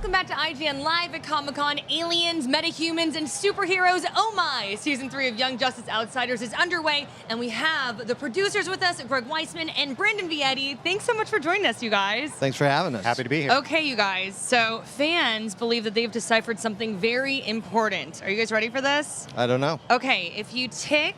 welcome back to IGN Live at Comic-Con. Aliens, metahumans, and superheroes, oh my! Season 3 of Young Justice Outsiders is underway, and we have the producers with us, Greg Wiesman and Vietti. Thanks so much for joining us, you guys. Thanks for having us. Happy to be here. Okay, you guys, so fans believe that they've deciphered something very important. Are you guys ready for this? I don't know. Okay, if you tick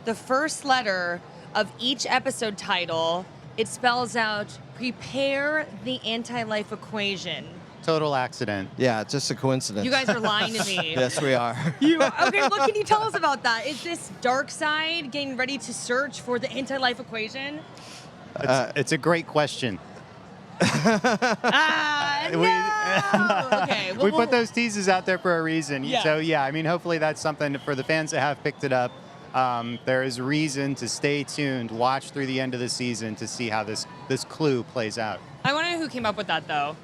the first letter of each episode title, it spells out, prepare the anti-life equation. Total accident. Yeah, it's just a coincidence. You guys are lying to me. Yes, we are. Okay, what can you tell us about that? Is this dark side getting ready to search for the anti-life equation? It's a great question. No! Okay, We put those teases out there for a reason. Yeah. So yeah, I mean, hopefully that's something for the fans that have picked it up. There is reason to stay tuned, watch through the end of the season to see how this clue plays out. I want to know who came up with that, though.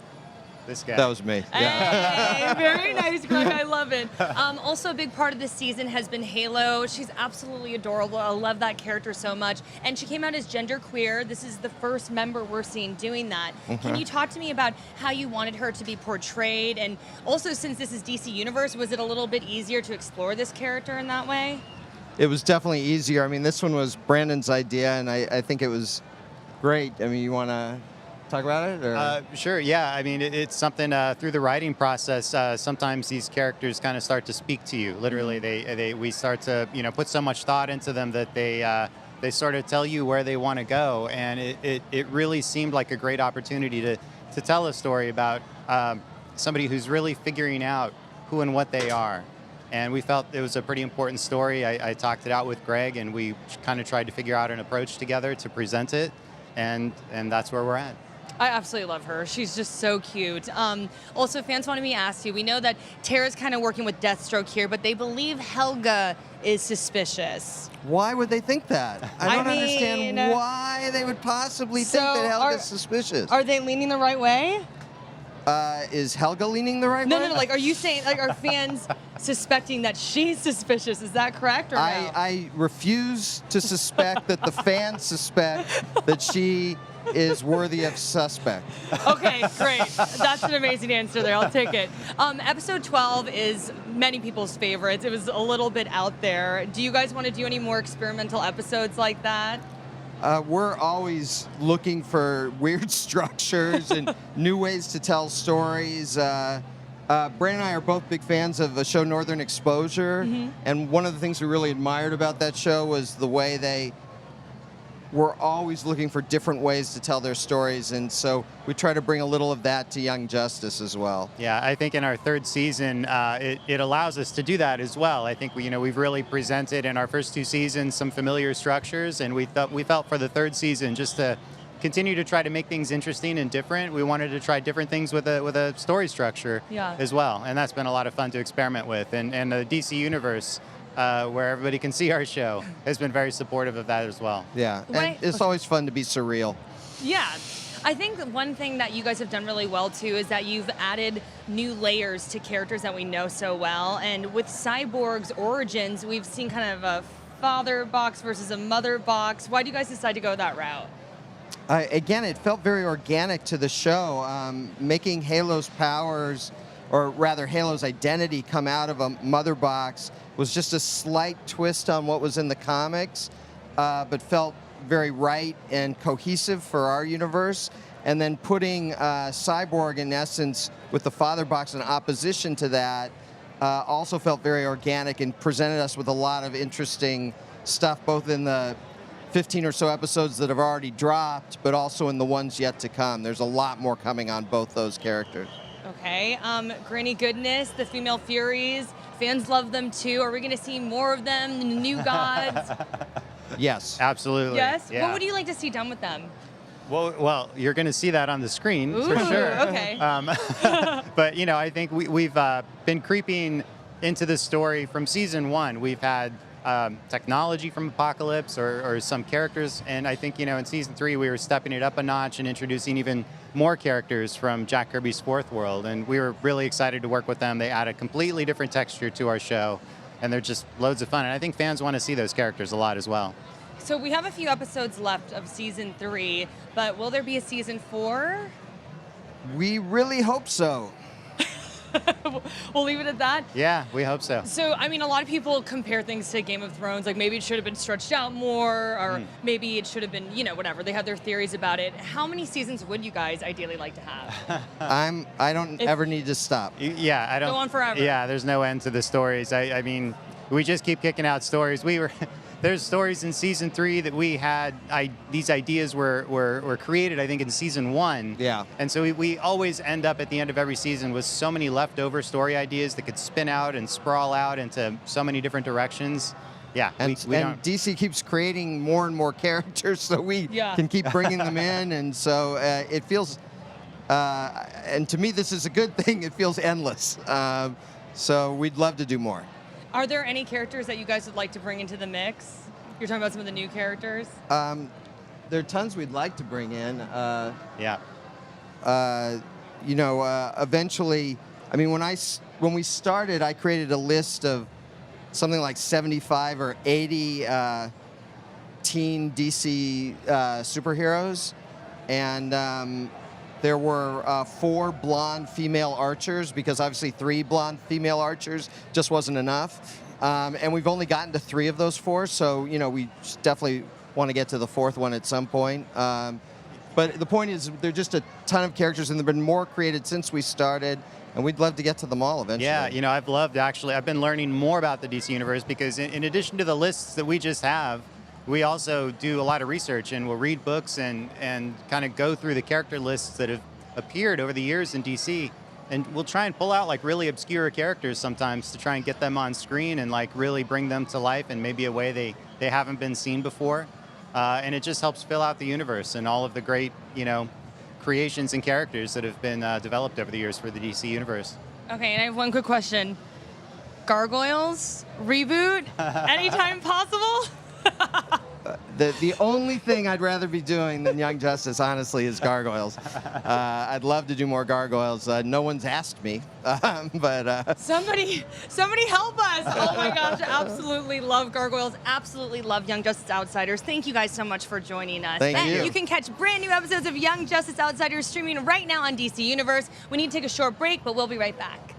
This guy. That was me. Yeah. Hey, very nice, Greg. I love it. Also, a big part of this season has been Halo. She's absolutely adorable. I love that character so much. And she came out as genderqueer. This is the first member we're seeing doing that. Can you talk to me about how you wanted her to be portrayed? And also, since this is DC Universe, was it a little bit easier to explore this character in that way? It was definitely easier. I mean, this one was Brandon's idea, and I think it was great. I mean, you want to talk about it? Or? Sure, yeah. I mean, it's something through the writing process. Sometimes these characters kind of start to speak to you. Literally, we start to put so much thought into them that they sort of tell you where they want to go, and it really seemed like a great opportunity to tell a story about somebody who's really figuring out who and what they are. And we felt it was a pretty important story. I talked it out with Greg, and we kind of tried to figure out an approach together to present it, and that's where we're at. I absolutely love her. She's just so cute. Also, fans wanted me to ask you, we know that Tara's kind of working with Deathstroke here, but they believe Helga is suspicious. Why would they think that? I don't understand why they would possibly think that Helga's suspicious. Are they leaning the right way? Is Helga leaning the right way? No. Like, are you saying, like, are fans suspecting that she's suspicious? Is that correct or no? I refuse to suspect that the fans suspect that she is worthy of suspect. Okay, great. That's an amazing answer there. I'll take it. Episode 12 is many people's favorites. It was a little bit out there. Do you guys want to do any more experimental episodes like that? We're always looking for weird structures and new ways to tell stories. Brandon and I are both big fans of the show Northern Exposure, and one of the things we really admired about that show was the way they were always looking for different ways to tell their stories, and so we try to bring a little of that to Young Justice as well. Yeah, I think in our third season, it allows us to do that as well. I think we've really presented in our first two seasons some familiar structures, and we felt for the third season just to continue to try to make things interesting and different. We wanted to try different things with a story structure as well, and that's been a lot of fun to experiment with. And the DC Universe, where everybody can see our show, has been very supportive of that as well. Yeah, and it's always fun to be surreal. Yeah. I think one thing that you guys have done really well, too, is that you've added new layers to characters that we know so well. And with Cyborg's origins, we've seen kind of a father box versus a mother box. Why do you guys decide to go that route? Again, it felt very organic to the show, making Halo's powers, or rather Halo's identity, come out of a mother box was just a slight twist on what was in the comics, but felt very right and cohesive for our universe. And then putting Cyborg, in essence, with the father box in opposition to that, also felt very organic and presented us with a lot of interesting stuff, both in the 15 or so episodes that have already dropped, but also in the ones yet to come. There's a lot more coming on both those characters. Okay, Granny Goodness, the female Furies, fans love them too. Are we going to see more of them, the new gods? Yes. Absolutely. Yes? Yeah. What would you like to see done with them? Well, you're going to see that on the screen Ooh, for sure. Okay. But I think we've been creeping into this story from season one. We've had technology from Apocalypse or some characters, and I think in season 3 we were stepping it up a notch and introducing even more characters from Jack Kirby's Fourth World, and we were really excited to work with them. They add a completely different texture to our show, and they're just loads of fun, and I think fans want to see those characters a lot as well. So we have a few episodes left of season 3, but will there be a season 4? We really hope so. We'll leave it at that. Yeah, we hope so. So, I mean, a lot of people compare things to Game of Thrones. Like, maybe it should have been stretched out more, or maybe it should have been, whatever. They have their theories about it. How many seasons would you guys ideally like to have? I don't ever need to stop. Yeah, I don't. Go on forever. Yeah, there's no end to the stories. I mean, we just keep kicking out stories. There's stories in season 3 that we had. These ideas were created, I think, in season 1. Yeah. And so we always end up at the end of every season with so many leftover story ideas that could spin out and sprawl out into so many different directions. Yeah, And we don't. DC keeps creating more and more characters, so we can keep bringing them in, and so it feels. And to me, this is a good thing. It feels endless. So we'd love to do more. Are there any characters that you guys would like to bring into the mix? You're talking about some of the new characters. There are tons we'd like to bring in. Yeah. Eventually, I mean, when we started, I created a list of something like 75 or 80 teen DC superheroes, and there were 4 blonde female archers, because obviously 3 blonde female archers just wasn't enough. And we've only gotten to 3 of those 4, so we definitely want to get to the 4th one at some point. But the point is, there are just a ton of characters, and there have been more created since we started, and we'd love to get to them all eventually. Yeah, I've been learning more about the DC Universe, because in addition to the lists that we just have, we also do a lot of research, and we'll read books and kind of go through the character lists that have appeared over the years in DC. And we'll try and pull out like really obscure characters sometimes to try and get them on screen and like really bring them to life in maybe a way they haven't been seen before. And it just helps fill out the universe and all of the great, creations and characters that have been developed over the years for the DC Universe. Okay, and I have one quick question. Gargoyles reboot anytime possible? The only thing I'd rather be doing than Young Justice, honestly, is Gargoyles. I'd love to do more Gargoyles. No one's asked me, but somebody help us! Oh my gosh, absolutely love Gargoyles. Absolutely love Young Justice Outsiders. Thank you guys so much for joining us. Thank you. You can catch brand new episodes of Young Justice Outsiders streaming right now on DC Universe. We need to take a short break, but we'll be right back.